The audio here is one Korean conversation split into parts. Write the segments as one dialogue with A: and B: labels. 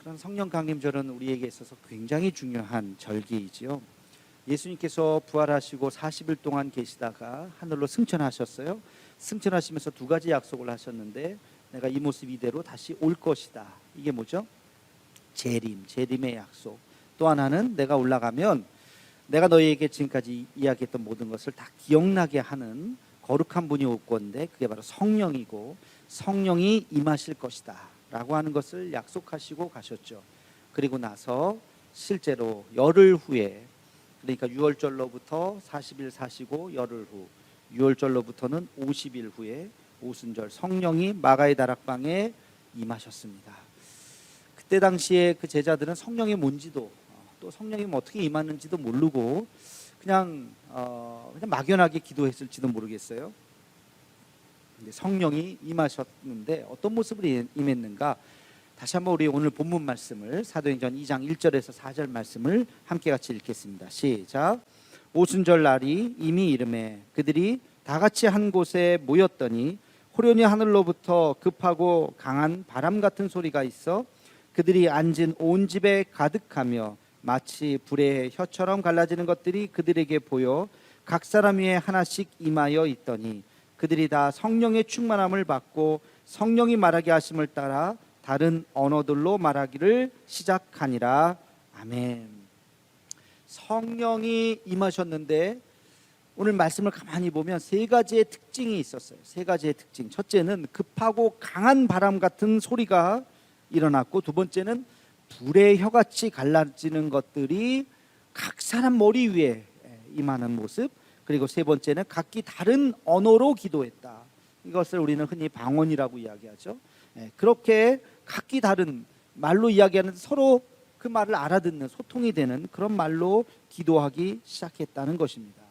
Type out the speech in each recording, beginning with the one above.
A: 그런 성령 강림절은 우리에게 있어서 굉장히 중요한 절기이지요. 예수님께서 부활하시고 40일 동안 계시다가 하늘로 승천하셨어요. 승천하시면서 두 가지 약속을 하셨는데, 내가 이 모습 이대로 다시 올 것이다. 이게 뭐죠? 재림의 약속. 또 하나는 내가 올라가면 내가 너희에게 지금까지 이야기했던 모든 것을 다 기억나게 하는 거룩한 분이 올 건데, 그게 바로 성령이고 성령이 임하실 것이다 라고 하는 것을 약속하시고 가셨죠. 그리고 나서 실제로 열흘 후에, 그러니까 6월절로부터 40일 사시고 열흘 후 6월절로부터는 50일 후에 오순절 성령이 마가의 다락방에 임하셨습니다. 그때 당시에 그 제자들은 성령이 뭔지도, 또 성령이 어떻게 임하는지도 모르고 그냥 막연하게 기도했을지도 모르겠어요. 근데 성령이 임하셨는데 어떤 모습으로 임했는가? 다시 한번 우리 오늘 본문 말씀을, 사도행전 2장 1절에서 4절 말씀을 함께 같이 읽겠습니다. 시작. 오순절 날이 이미 이르매 그들이 다 같이 한 곳에 모였더니 호련히 하늘로부터 급하고 강한 바람 같은 소리가 있어 그들이 앉은 온 집에 가득하며 마치 불의 혀처럼 갈라지는 것들이 그들에게 보여 각 사람 위에 하나씩 임하여 있더니 그들이 다 성령의 충만함을 받고 성령이 말하게 하심을 따라 다른 언어들로 말하기를 시작하니라. 아멘. 성령이 임하셨는데 오늘 말씀을 가만히 보면 세 가지의 특징이 있었어요. 세 가지의 특징. 첫째는 급하고 강한 바람 같은 소리가 일어났고, 두 번째는 불의 혀같이 갈라지는 것들이 각 사람 머리 위에 임하는 모습, 그리고 세 번째는 각기 다른 언어로 기도했다. 이것을 우리는 흔히 방언이라고 이야기하죠. 그렇게 각기 다른 말로 이야기하는, 서로 그 말을 알아듣는, 소통이 되는 그런 말로 기도하기 시작했다는 것입니다.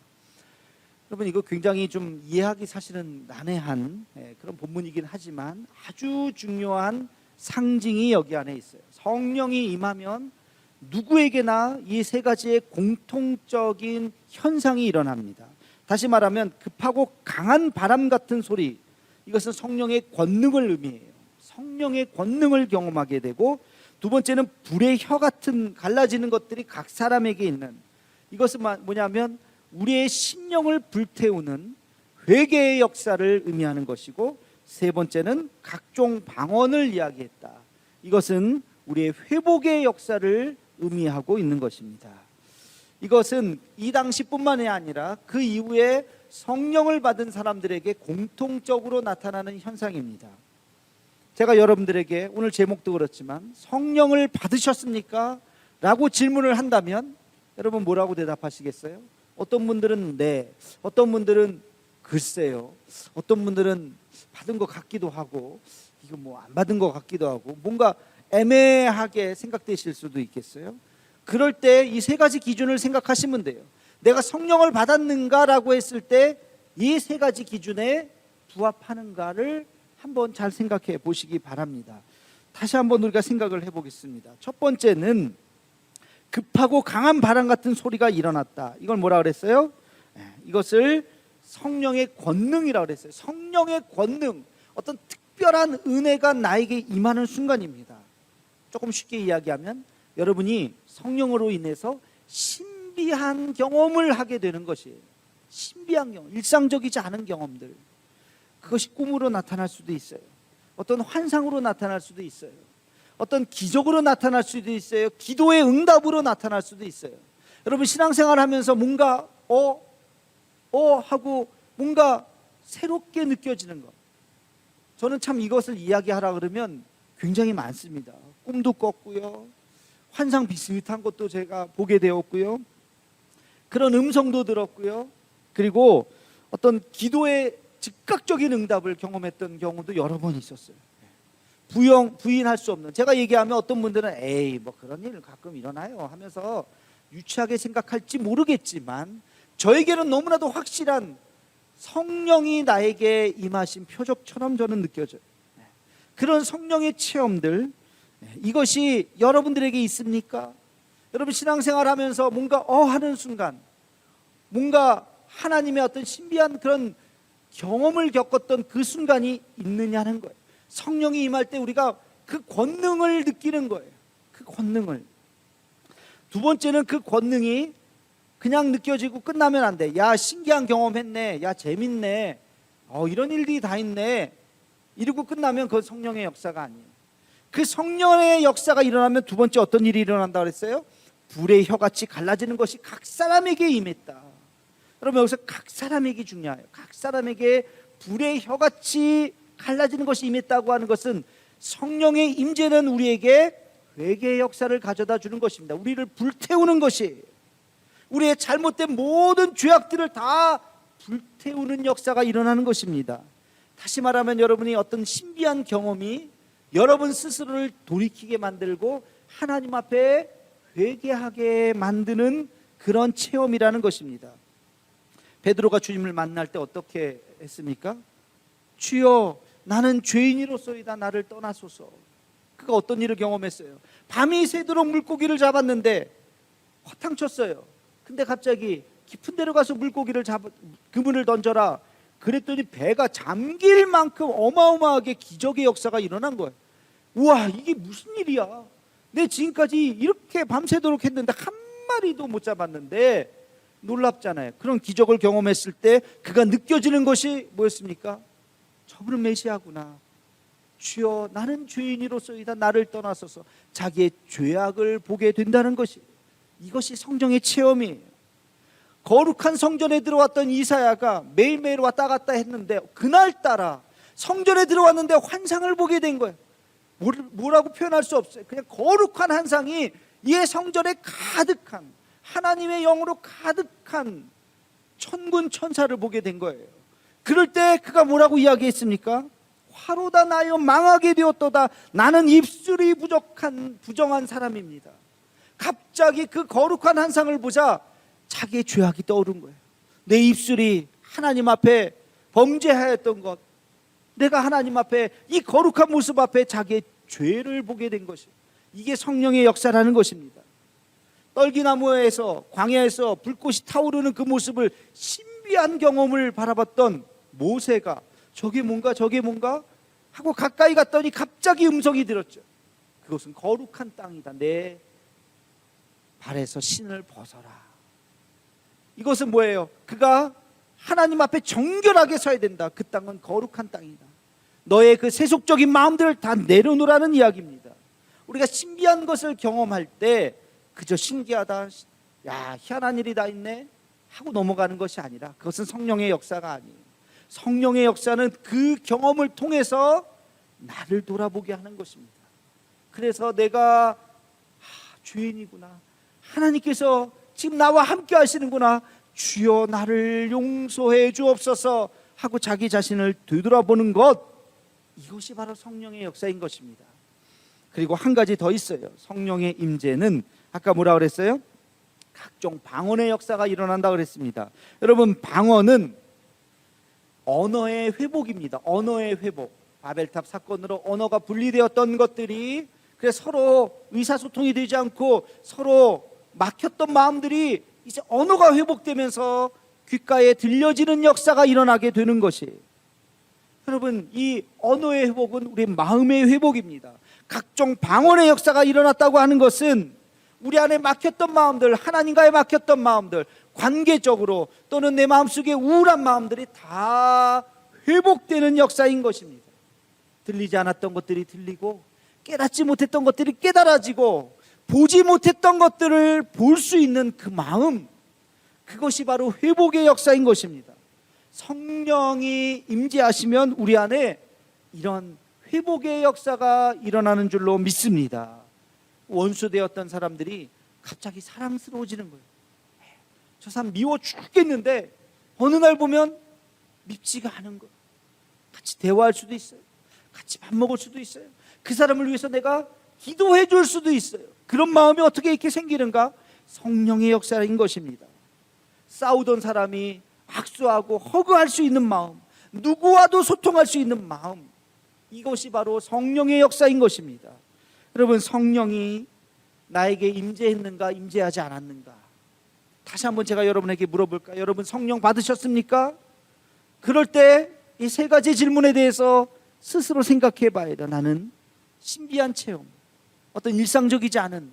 A: 여러분, 이거 굉장히 좀 이해하기 사실은 난해한 그런 본문이긴 하지만 아주 중요한 상징이 여기 안에 있어요. 성령이 임하면 누구에게나 이 세 가지의 공통적인 현상이 일어납니다. 다시 말하면 급하고 강한 바람 같은 소리, 이것은 성령의 권능을 의미해요. 성령의 권능을 경험하게 되고, 두 번째는 불의 혀 같은 갈라지는 것들이 각 사람에게 있는, 이것은 뭐냐면 우리의 심령을 불태우는 회개의 역사를 의미하는 것이고, 세 번째는 각종 방언을 이야기했다. 이것은 우리의 회복의 역사를 의미하고 있는 것입니다. 이것은 이 당시뿐만이 아니라 그 이후에 성령을 받은 사람들에게 공통적으로 나타나는 현상입니다. 제가 여러분들에게 오늘 제목도 그렇지만 성령을 받으셨습니까? 라고 질문을 한다면 여러분 뭐라고 대답하시겠어요? 어떤 분들은 네, 어떤 분들은 글쎄요, 어떤 분들은 받은 것 같기도 하고, 이거 뭐 안 받은 것 같기도 하고, 뭔가 애매하게 생각되실 수도 있겠어요. 그럴 때 이 세 가지 기준을 생각하시면 돼요. 내가 성령을 받았는가라고 했을 때 이 세 가지 기준에 부합하는가를 한번 잘 생각해 보시기 바랍니다. 다시 한번 우리가 생각을 해보겠습니다. 첫 번째는 급하고 강한 바람 같은 소리가 일어났다. 이걸 뭐라 그랬어요? 이것을 성령의 권능이라고 그랬어요. 성령의 권능, 어떤 특별한 은혜가 나에게 임하는 순간입니다. 조금 쉽게 이야기하면 여러분이 성령으로 인해서 신비한 경험을 하게 되는 것이에요. 신비한 경험, 일상적이지 않은 경험들. 그것이 꿈으로 나타날 수도 있어요. 어떤 환상으로 나타날 수도 있어요. 어떤 기적으로 나타날 수도 있어요. 기도의 응답으로 나타날 수도 있어요. 여러분 신앙생활 하면서 뭔가 하고 뭔가 새롭게 느껴지는 것, 저는 참 이것을 이야기하라 그러면 굉장히 많습니다. 꿈도 꿨고요, 환상 비슷한 것도 제가 보게 되었고요, 그런 음성도 들었고요, 그리고 어떤 기도의 즉각적인 응답을 경험했던 경우도 여러 번 있었어요. 부인할 수 없는, 제가 얘기하면 어떤 분들은 에이 뭐 그런 일 가끔 일어나요 하면서 유치하게 생각할지 모르겠지만, 저에게는 너무나도 확실한 성령이 나에게 임하신 표적처럼 저는 느껴져요. 그런 성령의 체험들, 이것이 여러분들에게 있습니까? 여러분 신앙생활 하면서 뭔가 하는 순간, 뭔가 하나님의 어떤 신비한 그런 경험을 겪었던 그 순간이 있느냐는 거예요. 성령이 임할 때 우리가 그 권능을 느끼는 거예요. 그 권능을. 두 번째는 그 권능이 그냥 느껴지고 끝나면 안 돼. 야, 신기한 경험했네. 야, 재밌네. 이런 일들이 다 있네. 이러고 끝나면 그건 성령의 역사가 아니에요. 그 성령의 역사가 일어나면 두 번째 어떤 일이 일어난다고 그랬어요? 불의 혀같이 갈라지는 것이 각 사람에게 임했다. 여러분, 여기서 각 사람에게 중요해요. 각 사람에게 불의 혀같이 갈라지는 것이 임했다고 하는 것은 성령의 임재는 우리에게 회개의 역사를 가져다 주는 것입니다. 우리를 불태우는 것이, 우리의 잘못된 모든 죄악들을 다 불태우는 역사가 일어나는 것입니다. 다시 말하면 여러분이 어떤 신비한 경험이 여러분 스스로를 돌이키게 만들고 하나님 앞에 회개하게 만드는 그런 체험이라는 것입니다. 베드로가 주님을 만날 때 어떻게 했습니까? 주여, 나는 죄인이로소이다. 나를 떠나소서. 그가 어떤 일을 경험했어요? 밤이 새도록 물고기를 잡았는데 허탕쳤어요. 근데 갑자기 깊은 데로 가서 물고기를 그물을 던져라. 그랬더니 배가 잠길 만큼 어마어마하게 기적의 역사가 일어난 거예요. 우와, 이게 무슨 일이야? 내 지금까지 이렇게 밤새도록 했는데 한 마리도 못 잡았는데, 놀랍잖아요. 그런 기적을 경험했을 때 그가 느껴지는 것이 뭐였습니까? 저분은 메시아구나. 주여, 나는 죄인이로소이다. 나를 떠나소서. 자기의 죄악을 보게 된다는 것이, 이것이 성령의 체험이에요. 거룩한 성전에 들어왔던 이사야가 매일매일 왔다 갔다 했는데 그날따라 성전에 들어왔는데 환상을 보게 된 거예요. 뭐라고 표현할 수 없어요. 그냥 거룩한 환상이 이 성전에 가득한, 하나님의 영으로 가득한 천군 천사를 보게 된 거예요. 그럴 때 그가 뭐라고 이야기했습니까? 화로다 나여 망하게 되었도다. 나는 입술이 부정한 사람입니다. 갑자기 그 거룩한 환상을 보자 자기의 죄악이 떠오른 거예요. 내 입술이 하나님 앞에 범죄하였던 것, 내가 하나님 앞에 이 거룩한 모습 앞에 자기의 죄를 보게 된 것이에요. 이게 성령의 역사라는 것입니다. 떨기나무에서, 광야에서 불꽃이 타오르는 그 모습을, 신비한 경험을 바라봤던 모세가 저게 뭔가 하고 가까이 갔더니 갑자기 음성이 들었죠. 그것은 거룩한 땅이다. 내 발에서 신을 벗어라. 이것은 뭐예요? 그가 하나님 앞에 정결하게 서야 된다. 그 땅은 거룩한 땅이다. 너의 그 세속적인 마음들을 다 내려놓으라는 이야기입니다. 우리가 신비한 것을 경험할 때 그저 신기하다, 야, 희한한 일이 다 있네 하고 넘어가는 것이 아니라, 그것은 성령의 역사가 아니에요. 성령의 역사는 그 경험을 통해서 나를 돌아보게 하는 것입니다. 그래서 내가 죄인이구나, 하나님께서 지금 나와 함께 하시는구나, 주여 나를 용서해 주옵소서 하고 자기 자신을 되돌아보는 것, 이것이 바로 성령의 역사인 것입니다. 그리고 한 가지 더 있어요. 성령의 임재는 아까 뭐라 그랬어요? 각종 방언의 역사가 일어난다 그랬습니다. 여러분, 방언은 언어의 회복입니다. 언어의 회복. 바벨탑 사건으로 언어가 분리되었던 것들이, 그래서 서로 의사소통이 되지 않고 서로 막혔던 마음들이 이제 언어가 회복되면서 귓가에 들려지는 역사가 일어나게 되는 것이에요. 여러분, 이 언어의 회복은 우리 마음의 회복입니다. 각종 방언의 역사가 일어났다고 하는 것은 우리 안에 막혔던 마음들, 하나님과의 막혔던 마음들, 관계적으로 또는 내 마음속에 우울한 마음들이 다 회복되는 역사인 것입니다. 들리지 않았던 것들이 들리고, 깨닫지 못했던 것들이 깨달아지고, 보지 못했던 것들을 볼 수 있는 그 마음, 그것이 바로 회복의 역사인 것입니다. 성령이 임재하시면 우리 안에 이런 회복의 역사가 일어나는 줄로 믿습니다. 원수되었던 사람들이 갑자기 사랑스러워지는 거예요. 저 사람 미워 죽겠는데 어느 날 보면 밉지가 않은 거예요. 같이 대화할 수도 있어요. 같이 밥 먹을 수도 있어요. 그 사람을 위해서 내가 기도해 줄 수도 있어요. 그런 마음이 어떻게 이렇게 생기는가? 성령의 역사인 것입니다. 싸우던 사람이 악수하고 허그할 수 있는 마음, 누구와도 소통할 수 있는 마음, 이것이 바로 성령의 역사인 것입니다. 여러분, 성령이 나에게 임재했는가, 임재하지 않았는가? 다시 한번 제가 여러분에게 물어볼까요? 여러분, 성령 받으셨습니까? 그럴 때 이 세 가지 질문에 대해서 스스로 생각해 봐야 돼요. 나는 신비한 체험, 어떤 일상적이지 않은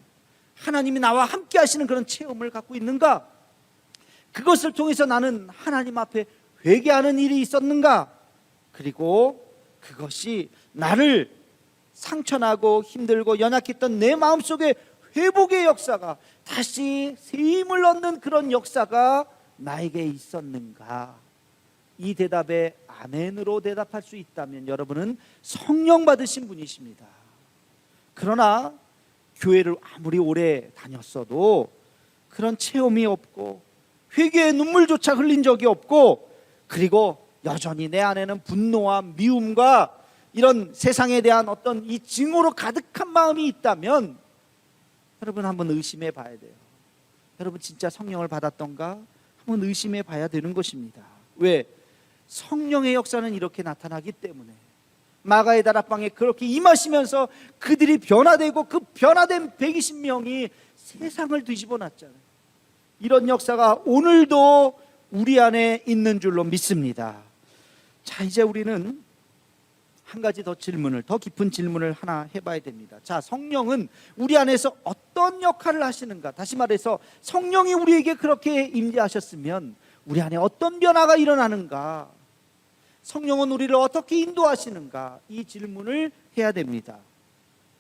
A: 하나님이 나와 함께 하시는 그런 체험을 갖고 있는가? 그것을 통해서 나는 하나님 앞에 회개하는 일이 있었는가? 그리고 그것이 나를 상처나고 힘들고 연약했던 내 마음속에 회복의 역사가, 다시 새 힘을 얻는 그런 역사가 나에게 있었는가? 이 대답에 아멘으로 대답할 수 있다면 여러분은 성령 받으신 분이십니다. 그러나 교회를 아무리 오래 다녔어도 그런 체험이 없고 회개의 눈물조차 흘린 적이 없고, 그리고 여전히 내 안에는 분노와 미움과 이런 세상에 대한 어떤 이 증오로 가득한 마음이 있다면 여러분 한번 의심해 봐야 돼요. 여러분 진짜 성령을 받았던가 한번 의심해 봐야 되는 것입니다. 왜? 성령의 역사는 이렇게 나타나기 때문에. 마가의 다락방에 그렇게 임하시면서 그들이 변화되고 그 변화된 120명이 세상을 뒤집어 놨잖아요. 이런 역사가 오늘도 우리 안에 있는 줄로 믿습니다. 자, 이제 우리는 한 가지 더 깊은 질문을 하나 해봐야 됩니다. 자, 성령은 우리 안에서 어떤 역할을 하시는가? 다시 말해서 성령이 우리에게 그렇게 임재하셨으면 우리 안에 어떤 변화가 일어나는가? 성령은 우리를 어떻게 인도하시는가? 이 질문을 해야 됩니다.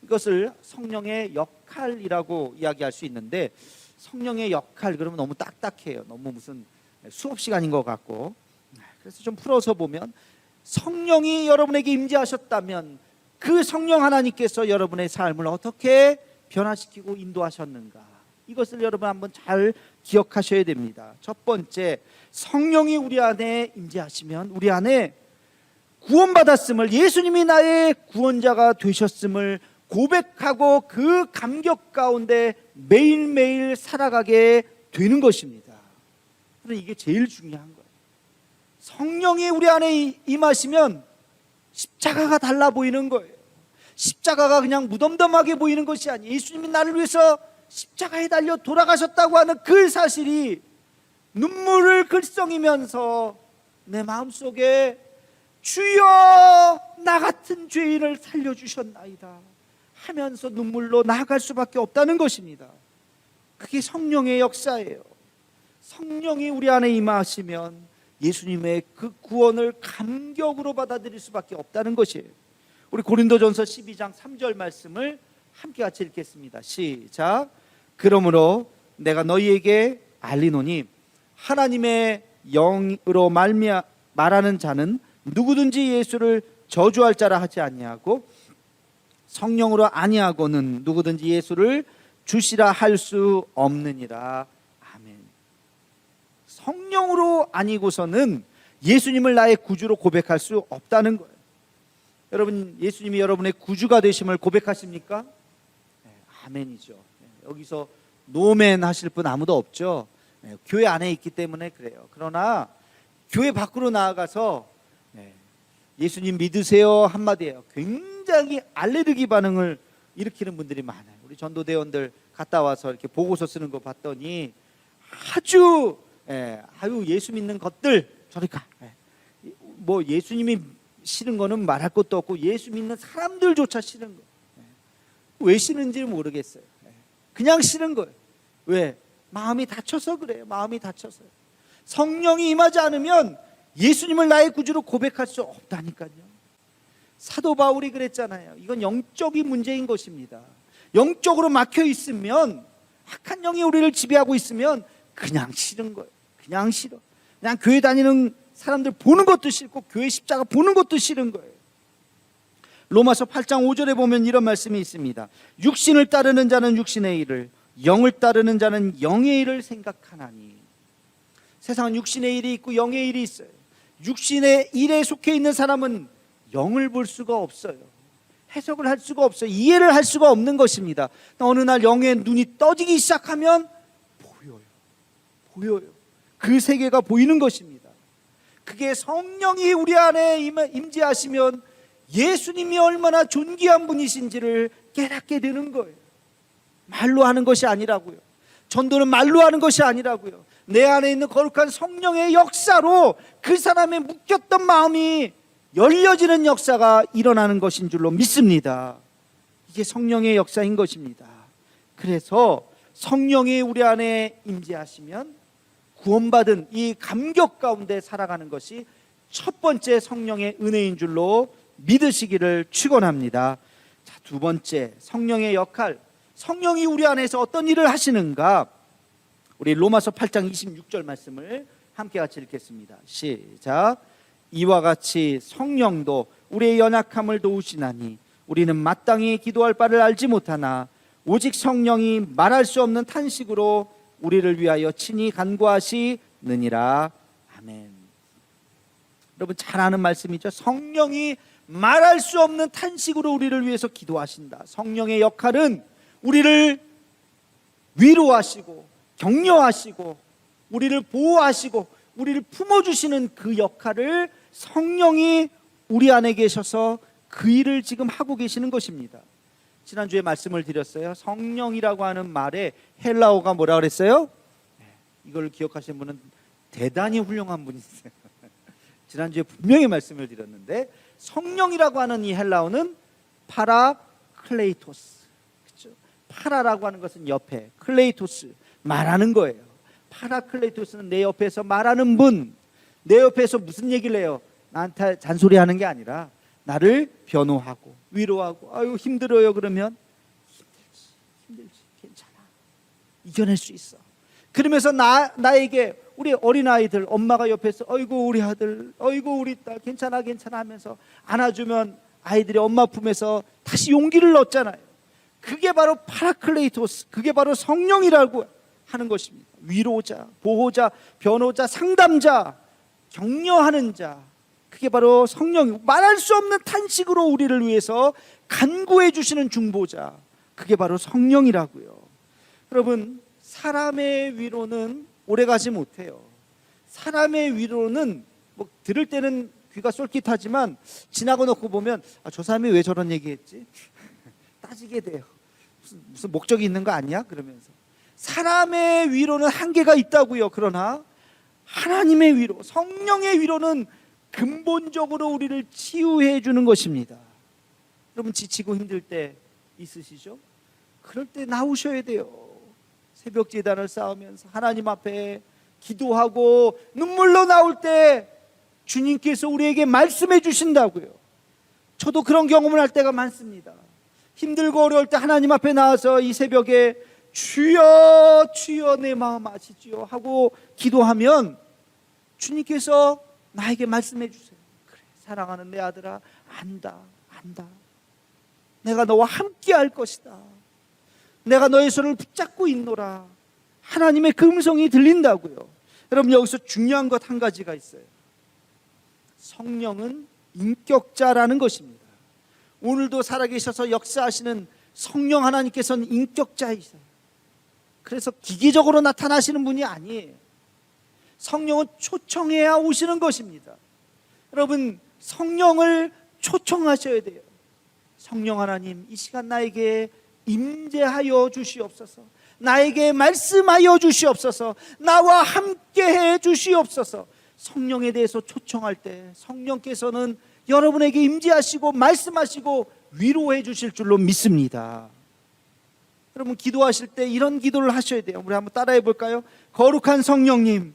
A: 이것을 성령의 역할이라고 이야기할 수 있는데, 성령의 역할 그러면 너무 딱딱해요. 너무 무슨 수업 시간인 것 같고. 그래서 좀 풀어서 보면, 성령이 여러분에게 임재하셨다면 그 성령 하나님께서 여러분의 삶을 어떻게 변화시키고 인도하셨는가? 이것을 여러분 한번 잘 기억하셔야 됩니다. 첫 번째, 성령이 우리 안에 임재하시면 우리 안에 구원받았음을, 예수님이 나의 구원자가 되셨음을 고백하고 그 감격 가운데 매일매일 살아가게 되는 것입니다. 그래서 이게 제일 중요한 거예요. 성령이 우리 안에 임하시면 십자가가 달라 보이는 거예요. 십자가가 그냥 무덤덤하게 보이는 것이 아니에요. 예수님이 나를 위해서 십자가에 달려 돌아가셨다고 하는 그 사실이 눈물을 글썽이면서 내 마음속에 주여 나 같은 죄인을 살려주셨나이다 하면서 눈물로 나아갈 수밖에 없다는 것입니다. 그게 성령의 역사예요. 성령이 우리 안에 임하시면 예수님의 그 구원을 감격으로 받아들일 수밖에 없다는 것이에요. 우리 고린도전서 12장 3절 말씀을 함께 같이 읽겠습니다. 시작. 그러므로 내가 너희에게 알리노니 하나님의 영으로 말하는 자는 누구든지 예수를 저주할 자라 하지 아니하고 성령으로 아니하고는 누구든지 예수를 주시라 할 수 없느니라. 아멘. 성령으로 아니고서는 예수님을 나의 구주로 고백할 수 없다는 거예요. 여러분, 예수님이 여러분의 구주가 되심을 고백하십니까? 네, 아멘이죠. 네, 여기서 노멘 하실 분 아무도 없죠. 네, 교회 안에 있기 때문에 그래요. 그러나 교회 밖으로 나아가서 예수님 믿으세요 한마디예요. 굉장히 알레르기 반응을 일으키는 분들이 많아요. 우리 전도대원들 갔다 와서 이렇게 보고서 쓰는 거 봤더니 아주 예수 믿는 것들 저리 가. 뭐 예수님이 싫은 거는 말할 것도 없고 예수 믿는 사람들조차 싫은 거. 왜 싫은지 모르겠어요. 그냥 싫은 거예요. 왜? 마음이 다쳐서 그래요. 마음이 다쳐서요. 성령이 임하지 않으면 예수님을 나의 구주로 고백할 수 없다니까요. 사도 바울이 그랬잖아요. 이건 영적인 문제인 것입니다. 영적으로 막혀 있으면, 악한 영이 우리를 지배하고 있으면 그냥 싫은 거예요. 그냥 싫어. 그냥 교회 다니는 사람들 보는 것도 싫고 교회 십자가 보는 것도 싫은 거예요. 로마서 8장 5절에 보면 이런 말씀이 있습니다. 육신을 따르는 자는 육신의 일을, 영을 따르는 자는 영의 일을 생각하나니. 세상은 육신의 일이 있고 영의 일이 있어요. 육신의 일에 속해 있는 사람은 영을 볼 수가 없어요. 해석을 할 수가 없어요. 이해를 할 수가 없는 것입니다. 어느 날 영의 눈이 떠지기 시작하면 보여요. 그 세계가 보이는 것입니다. 그게 성령이 우리 안에 임재하시면 예수님이 얼마나 존귀한 분이신지를 깨닫게 되는 거예요. 말로 하는 것이 아니라고요. 전도는 말로 하는 것이 아니라고요. 내 안에 있는 거룩한 성령의 역사로 그 사람의 묶였던 마음이 열려지는 역사가 일어나는 것인 줄로 믿습니다. 이게 성령의 역사인 것입니다. 그래서 성령이 우리 안에 임재하시면 구원받은 이 감격 가운데 살아가는 것이 첫 번째 성령의 은혜인 줄로 믿으시기를 축원합니다. 자, 두 번째 성령의 역할, 성령이 우리 안에서 어떤 일을 하시는가? 우리 로마서 8장 26절 말씀을 함께 같이 읽겠습니다. 시작. 이와 같이 성령도 우리의 연약함을 도우시나니 우리는 마땅히 기도할 바를 알지 못하나 오직 성령이 말할 수 없는 탄식으로 우리를 위하여 친히 간구하시느니라. 아멘. 여러분 잘 아는 말씀이죠. 성령이 말할 수 없는 탄식으로 우리를 위해서 기도하신다. 성령의 역할은 우리를 위로하시고 격려하시고 우리를 보호하시고 우리를 품어주시는 그 역할을 성령이 우리 안에 계셔서 그 일을 지금 하고 계시는 것입니다. 지난주에 말씀을 드렸어요. 성령이라고 하는 말에 헬라어가 뭐라 그랬어요? 이걸 기억하시는 분은 대단히 훌륭한 분이세요. 지난주에 분명히 말씀을 드렸는데 성령이라고 하는 이 헬라어는 파라클레이토스, 그렇죠? 파라라고 하는 것은 옆에, 클레이토스 말하는 거예요. 파라클레이토스는 내 옆에서 말하는 분, 내 옆에서 무슨 얘기를 해요? 나한테 잔소리하는 게 아니라 나를 변호하고 위로하고, 아유 힘들어요 그러면 힘들지 괜찮아 이겨낼 수 있어. 그러면서 나에게 우리 어린아이들 엄마가 옆에서 어이구 우리 아들, 어이구 우리 딸 괜찮아 괜찮아 하면서 안아주면 아이들이 엄마 품에서 다시 용기를 얻잖아요. 그게 바로 파라클레이토스, 그게 바로 성령이라고 하는 것입니다. 위로자, 보호자, 변호자, 상담자, 격려하는 자, 그게 바로 성령. 말할 수 없는 탄식으로 우리를 위해서 간구해 주시는 중보자, 그게 바로 성령이라고요. 여러분 사람의 위로는 오래가지 못해요. 사람의 위로는 뭐 들을 때는 귀가 쏠깃하지만 지나고 놓고 보면 저 사람이 왜 저런 얘기했지? 따지게 돼요. 무슨 목적이 있는 거 아니야? 그러면서 사람의 위로는 한계가 있다고요. 그러나 하나님의 위로, 성령의 위로는 근본적으로 우리를 치유해 주는 것입니다. 여러분 지치고 힘들 때 있으시죠? 그럴 때 나오셔야 돼요. 새벽 제단을 쌓으면서 하나님 앞에 기도하고 눈물로 나올 때 주님께서 우리에게 말씀해 주신다고요. 저도 그런 경험을 할 때가 많습니다. 힘들고 어려울 때 하나님 앞에 나와서 이 새벽에 주여 주여 내 마음 아시지요 하고 기도하면 주님께서 나에게 말씀해 주세요. 그래 사랑하는 내 아들아, 안다 내가 너와 함께 할 것이다. 내가 너의 손을 붙잡고 있노라. 하나님의 그 음성이 들린다고요. 여러분 여기서 중요한 것 한 가지가 있어요. 성령은 인격자라는 것입니다. 오늘도 살아계셔서 역사하시는 성령 하나님께서는 인격자이세요. 그래서 기계적으로 나타나시는 분이 아니에요. 성령은 초청해야 오시는 것입니다. 여러분 성령을 초청하셔야 돼요. 성령 하나님 이 시간 나에게 임재하여 주시옵소서. 나에게 말씀하여 주시옵소서. 나와 함께해 주시옵소서. 성령에 대해서 초청할 때 성령께서는 여러분에게 임재하시고 말씀하시고 위로해 주실 줄로 믿습니다. 여러분 기도하실 때 이런 기도를 하셔야 돼요. 우리 한번 따라해 볼까요? 거룩한 성령님,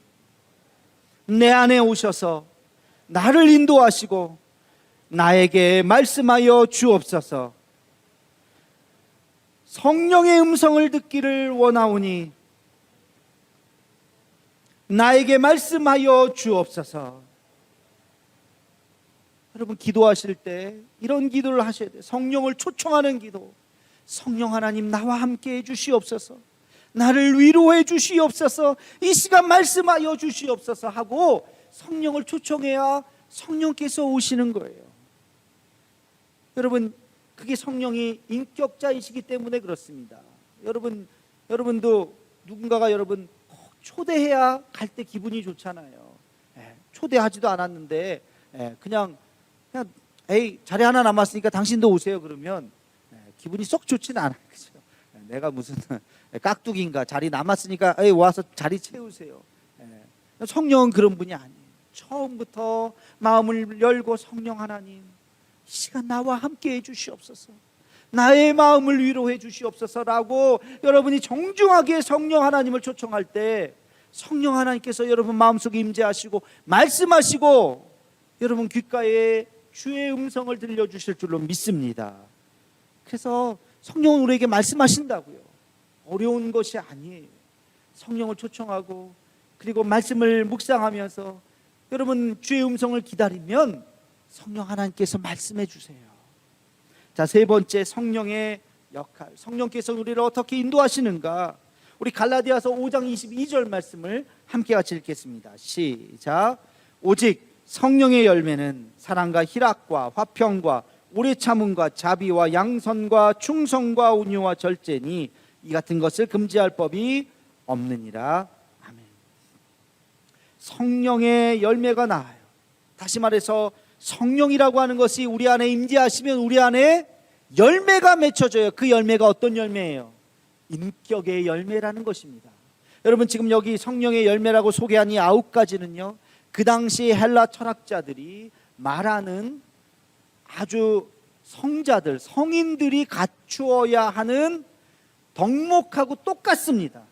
A: 내 안에 오셔서 나를 인도하시고 나에게 말씀하여 주옵소서. 성령의 음성을 듣기를 원하오니 나에게 말씀하여 주옵소서. 여러분 기도하실 때 이런 기도를 하셔야 돼요. 성령을 초청하는 기도. 성령 하나님 나와 함께 해 주시옵소서. 나를 위로해 주시옵소서. 이 시간 말씀하여 주시옵소서 하고 성령을 초청해야 성령께서 오시는 거예요. 여러분 그게 성령이 인격자이시기 때문에 그렇습니다. 여러분도 누군가가 여러분 꼭 초대해야 갈 때 기분이 좋잖아요. 초대하지도 않았는데 그냥 에이 자리 하나 남았으니까 당신도 오세요 그러면 기분이 쏙 좋지는 않아요. 그죠? 내가 무슨 깍두기인가, 자리 남았으니까 에이 와서 자리 채우세요. 성령은 그런 분이 아니에요. 처음부터 마음을 열고 성령 하나님 이 시간 나와 함께 해 주시옵소서. 나의 마음을 위로해 주시옵소서라고 여러분이 정중하게 성령 하나님을 초청할 때 성령 하나님께서 여러분 마음속에 임재하시고 말씀하시고 여러분 귓가에 주의 음성을 들려주실 줄로 믿습니다. 그래서 성령은 우리에게 말씀하신다고요. 어려운 것이 아니에요. 성령을 초청하고 그리고 말씀을 묵상하면서 여러분 주의 음성을 기다리면 성령 하나님께서 말씀해 주세요. 자, 세 번째, 성령의 역할. 성령께서 우리를 어떻게 인도하시는가? 우리 갈라디아서 5장 22절 말씀을 함께 같이 읽겠습니다. 시작. 오직 성령의 열매는 사랑과 희락과 화평과 오래 참음과 자비와 양선과 충성과 온유와 절제니 이 같은 것을 금지할 법이 없느니라. 아멘. 성령의 열매가 나와요. 다시 말해서 성령이라고 하는 것이 우리 안에 임재하시면 우리 안에 열매가 맺혀져요. 그 열매가 어떤 열매예요? 인격의 열매라는 것입니다. 여러분 지금 여기 성령의 열매라고 소개한 이 9가지는요, 그 당시 헬라 철학자들이 말하는 아주 성자들, 성인들이 갖추어야 하는 덕목하고 똑같습니다.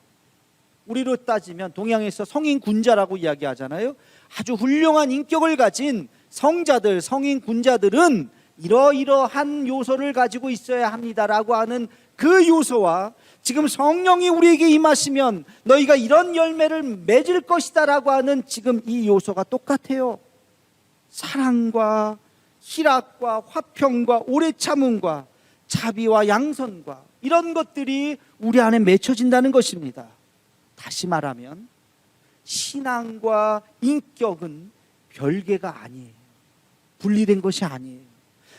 A: 우리로 따지면 동양에서 성인 군자라고 이야기하잖아요. 아주 훌륭한 인격을 가진 성자들, 성인 군자들은 이러이러한 요소를 가지고 있어야 합니다라고 하는 그 요소와 지금 성령이 우리에게 임하시면 너희가 이런 열매를 맺을 것이다 라고 하는 지금 이 요소가 똑같아요. 사랑과 희락과 화평과 오래 참음과 자비와 양선과 이런 것들이 우리 안에 맺혀진다는 것입니다. 다시 말하면 신앙과 인격은 별개가 아니에요. 분리된 것이 아니에요.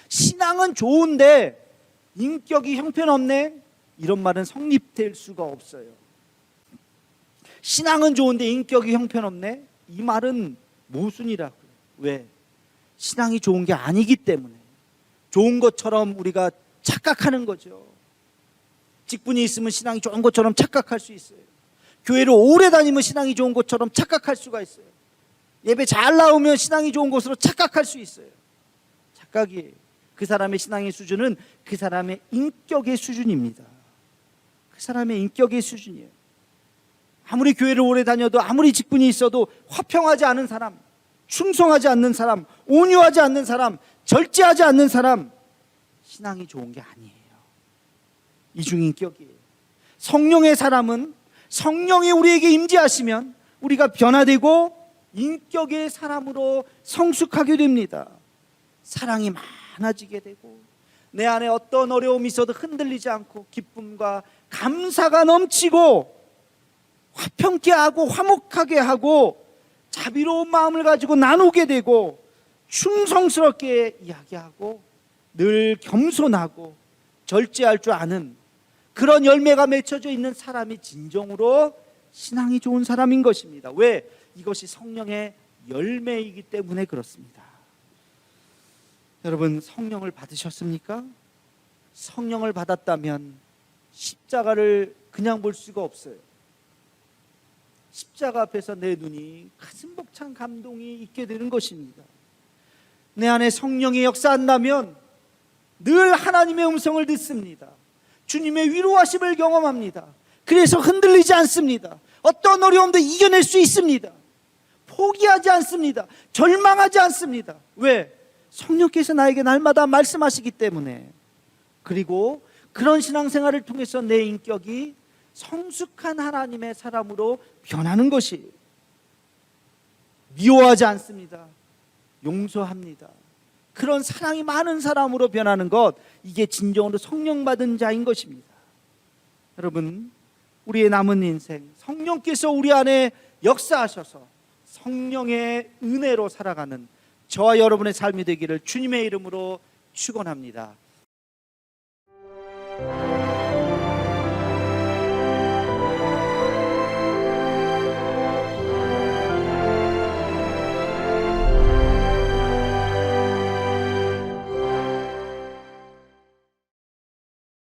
A: 신앙은 좋은데 인격이 형편없네? 이런 말은 성립될 수가 없어요. 신앙은 좋은데 인격이 형편없네? 이 말은 모순이라고요. 왜? 신앙이 좋은 게 아니기 때문에. 좋은 것처럼 우리가 착각하는 거죠. 직분이 있으면 신앙이 좋은 것처럼 착각할 수 있어요. 교회를 오래 다니면 신앙이 좋은 것처럼 착각할 수가 있어요. 예배 잘 나오면 신앙이 좋은 것으로 착각할 수 있어요. 착각이에요. 그 사람의 신앙의 수준은 그 사람의 인격의 수준입니다. 그 사람의 인격의 수준이에요. 아무리 교회를 오래 다녀도 아무리 직분이 있어도 화평하지 않은 사람, 충성하지 않는 사람, 온유하지 않는 사람, 절제하지 않는 사람, 신앙이 좋은 게 아니에요. 이중인격이에요. 성령의 사람은 성령이 우리에게 임재하시면 우리가 변화되고 인격의 사람으로 성숙하게 됩니다. 사랑이 많아지게 되고 내 안에 어떤 어려움이 있어도 흔들리지 않고 기쁨과 감사가 넘치고 화평케 하고 화목하게 하고 자비로운 마음을 가지고 나누게 되고 충성스럽게 이야기하고 늘 겸손하고 절제할 줄 아는 그런 열매가 맺혀져 있는 사람이 진정으로 신앙이 좋은 사람인 것입니다. 왜? 이것이 성령의 열매이기 때문에 그렇습니다. 여러분 성령을 받으셨습니까? 성령을 받았다면 십자가를 그냥 볼 수가 없어요. 십자가 앞에서 내 눈이 가슴 벅찬 감동이 있게 되는 것입니다. 내 안에 성령이 역사한다면 늘 하나님의 음성을 듣습니다. 주님의 위로하심을 경험합니다. 그래서 흔들리지 않습니다. 어떤 어려움도 이겨낼 수 있습니다. 포기하지 않습니다. 절망하지 않습니다. 왜? 성령께서 나에게 날마다 말씀하시기 때문에. 그리고 그런 신앙생활을 통해서 내 인격이 성숙한 하나님의 사람으로 변하는 것이 미워하지 않습니다. 용서합니다. 그런 사랑이 많은 사람으로 변하는 것, 이게 진정으로 성령 받은 자인 것입니다. 여러분, 우리의 남은 인생 성령께서 우리 안에 역사하셔서 성령의 은혜로 살아가는 저와 여러분의 삶이 되기를 주님의 이름으로 축원합니다.